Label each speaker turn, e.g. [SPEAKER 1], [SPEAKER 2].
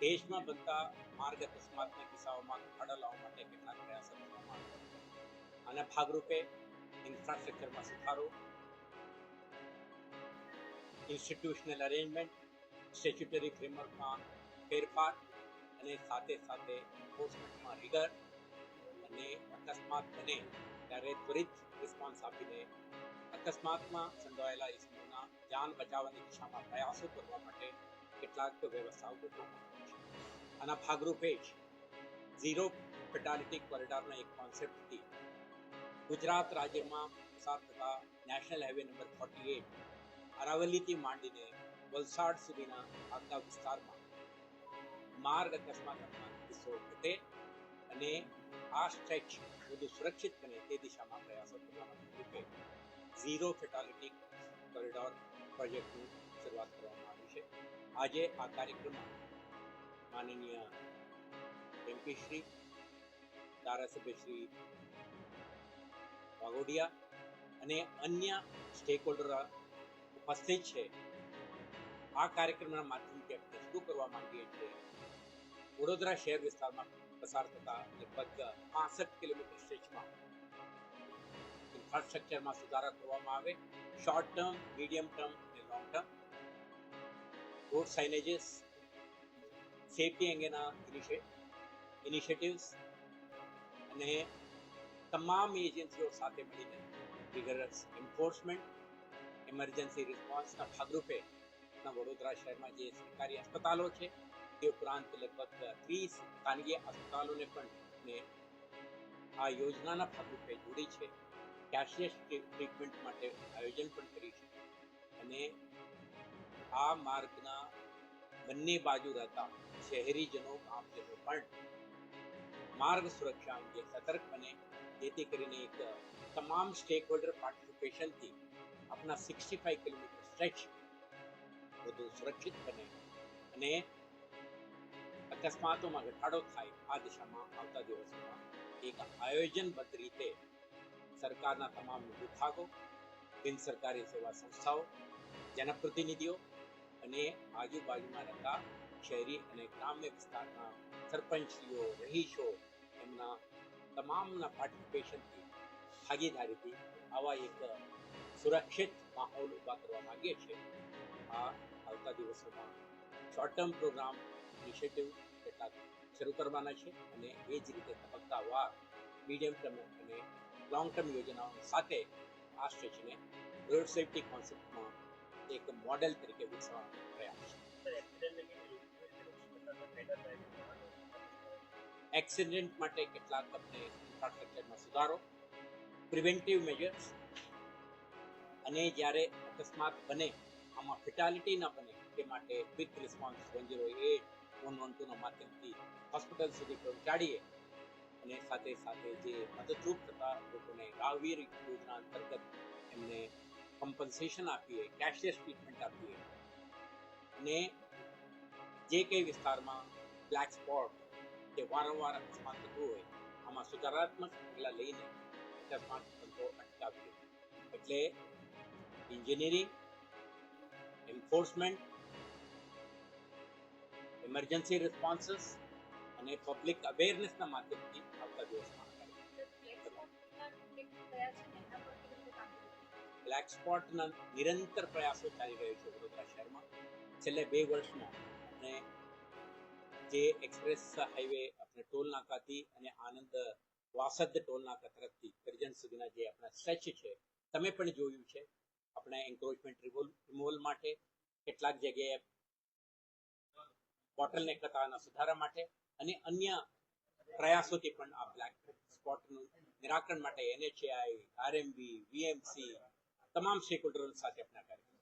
[SPEAKER 1] દેશમાં બનતા માર્ગ અકસ્માતના કિસ્સાઓમાં ઘટાડો લાવવા માટે કેટલાક પ્રયાસો કરવામાં આવ્યા. આના ભાગરૂપે ઇન્ફ્રાસ્ટ્રક્ચરમાં સુધારો, ઇન્સ્ટિટ્યુશનલ અરેન્જમેન્ટ, સ્ટેચ્યુટરી ફ્રેમવર્કમાં ફેરફાર અને સાથે સાથે એન્ફોર્સમેન્ટમાં રીગર અને અકસ્માત બને ત્યારે ત્વરિત રિસ્પોન્સ આપીને અકસ્માતમાં સંડોવાયેલા ઇસમોના જાન બચાવવાની દિશામાં પ્રયાસો કરવા માટે કેટલાક વ્યવસ્થાઓ ગોઠવવામાં આવી છે. આના ભાગરૂપે જ ઝીરો ફેટાલિટી કોરિડોરના એક કોન્સેપ્ટથી ગુજરાત રાજ્યમાં પસાર થતા નેશનલ હાઈવે નંબર 48 અરાવલીથી માંડીને વલસાડ સુધીના આખા વિસ્તારમાં માર્ગ અકસ્માતના કિસ્સો ઘટે અને આ સ્ટ્રેચ વધુ સુરક્ષિત બને તે દિશામાં પ્રયાસો કરવાના ભાગરૂપે ઝીરો ફેટાલિટી કોરિડોર પ્રોજેક્ટની શરૂઆત કરવામાં આવી છે. આજે આ કાર્યક્રમમાં માનનીય એમપી શ્રી, ધારાસભ્ય શ્રી વાઘોડિયા અને અન્ય સ્ટેક હોલ્ડર ઉપસ્થિત છે. આ કાર્યક્રમના માધ્યમથી આપણે શરૂ કરવા માંગીએ છીએ. વડોદરા શહેર વિસ્તારમાં પસાર થતા લગભગ 65 કિલોમીટર સ્ટ્રેચમાં ઇન્ફ્રાસ્ટ્રક્ચરમાં સુધારા કરવામાં આવે. શોર્ટ ટર્મ, મીડિયમ ટર્મ અને long term road signages, safety અંગેના ઇનિશિયેટિવ્સ અને તમામ એજન્સીઓ સાથે મળીને રિગરસ એન્ફોર્સમેન્ટ, ઇમરજન્સી રિસ્પોન્સના ભાગરૂપે વડોદરા શહેરમાં જે સરકારી અસ્પતાલો છે તે ઉપરાંત લગભગ 30 ખાનગી અસ્પતાલોને પણ આ યોજનાના ભાગરૂપે જોડી છે. કેશલેસ ટ્રીટમેન્ટ માટે આયોજન પણ કરી છે અને આ માર્ગના બંને બાજુ રહેતા શહેરીજનો, ગામજનો પણ માર્ગ સુરક્ષા અંગે સતર્ક બને, જેથી કરીને એક તમામ સ્ટેક હોલ્ડર પાર્ટિસિપેશનથી આપણા 65 કિલોમીટર સ્ટ્રેચ વધુ સુરક્ષિત બને અને અકસ્માતોમાં ઘટાડો થાય. આ દિશામાં આવતા દિવસોમાં એક આયોજનબદ્ધ રીતે સરકારના તમામ વિભાગો, બિન સરકારી સેવા સંસ્થાઓ, જનપ્રતિનિધિઓ અને આજુબાજુમાં રહેતા શહેરી અને ગ્રામ્ય વિસ્તારના સરપંચીઓ, રહીશો એમના તમામના પાર્ટિસિપેશનથી, ભાગીદારીથી આવા એક સુરક્ષિત માહોલ ઊભા કરવા માંગીએ છીએ. આ આવતા દિવસોમાં શોર્ટ ટર્મ પ્રોગ્રામ ઇનિશિયેટિવ કેટલાક શરૂ કરવાના છે અને એ જ રીતે તબક્કાવાર મીડિયમ ટર્મ અને લોંગ ટર્મ યોજનાઓ સાથે આ સ્ટ્રેચને રોડ સેફટી કોન્સેપ્ટમાં એક મોડેલ તરીકે વિકસાવવાનો પ્રયાસ છે. એક્સિડન્ટ માટે કેટલાક આપણે ઇન્ફ્રાસ્ટ્રક્ચરમાં સુધારો, પ્રિવેન્ટિવ મેજર્સ અને જ્યારે અકસ્માત બને આમાં ફેટાલિટી ન બને તે માટે ક્વિક રિસ્પોન્સ 108, 112ના માધ્યમથી હોસ્પિટલ સુધી પહોંચાડીએ અને સાથે સાથે જે મદદરૂપ થતા લોકોને રાહવીર યોજના અંતર્ગત એમને કમ્પન્સેશન આપીએ, કેશલેસ ટ્રીટમેન્ટ આપીએ અને જે કંઈ વિસ્તારમાં બ્લેક સ્પોટ કે વારંવાર અકસ્માત થતું હોય આમાં સુધારાત્મક પગલાં લઈને અકસ્માત બનતો અટકાવીએ. એટલે એન્જિનિયરિંગ, એન્ફોર્સમેન્ટ, ઇમરજન્સી રિસ્પોન્સીસ અને પબ્લિક અવેરનેસના માધ્યમથી આવતા દિવસમાં બ્લેક સ્પોટના નિરંતર પ્રયાસો ચાલી રહ્યો છે વડોદરા શહેરમાં. છેલ્લે 2 વર્ષમાં આપણે જે એક્સપ્રેસ હાઈવે આપણે ટોલ નાકાથી અને આનંદ વાસદ ટોલ નાકા તરફથી કરજણ સુધીના જે આપણા સ્ટ્રેચ છે તમે પણ જોયું છે. આપણે એન્ક્રોચમેન્ટ રિમૂવલ માટે કેટલાક જગ્યાએ બોટલનેક કતારના સુધારા માટે અને અન્ય પ્રયાસોથી પણ આ બ્લેક સ્પોટનું નિરાકરણ માટે NHAI, RMB, VMC તમામ સ્ટેક હોલ્ડરો સાથે આપણા કાર્ય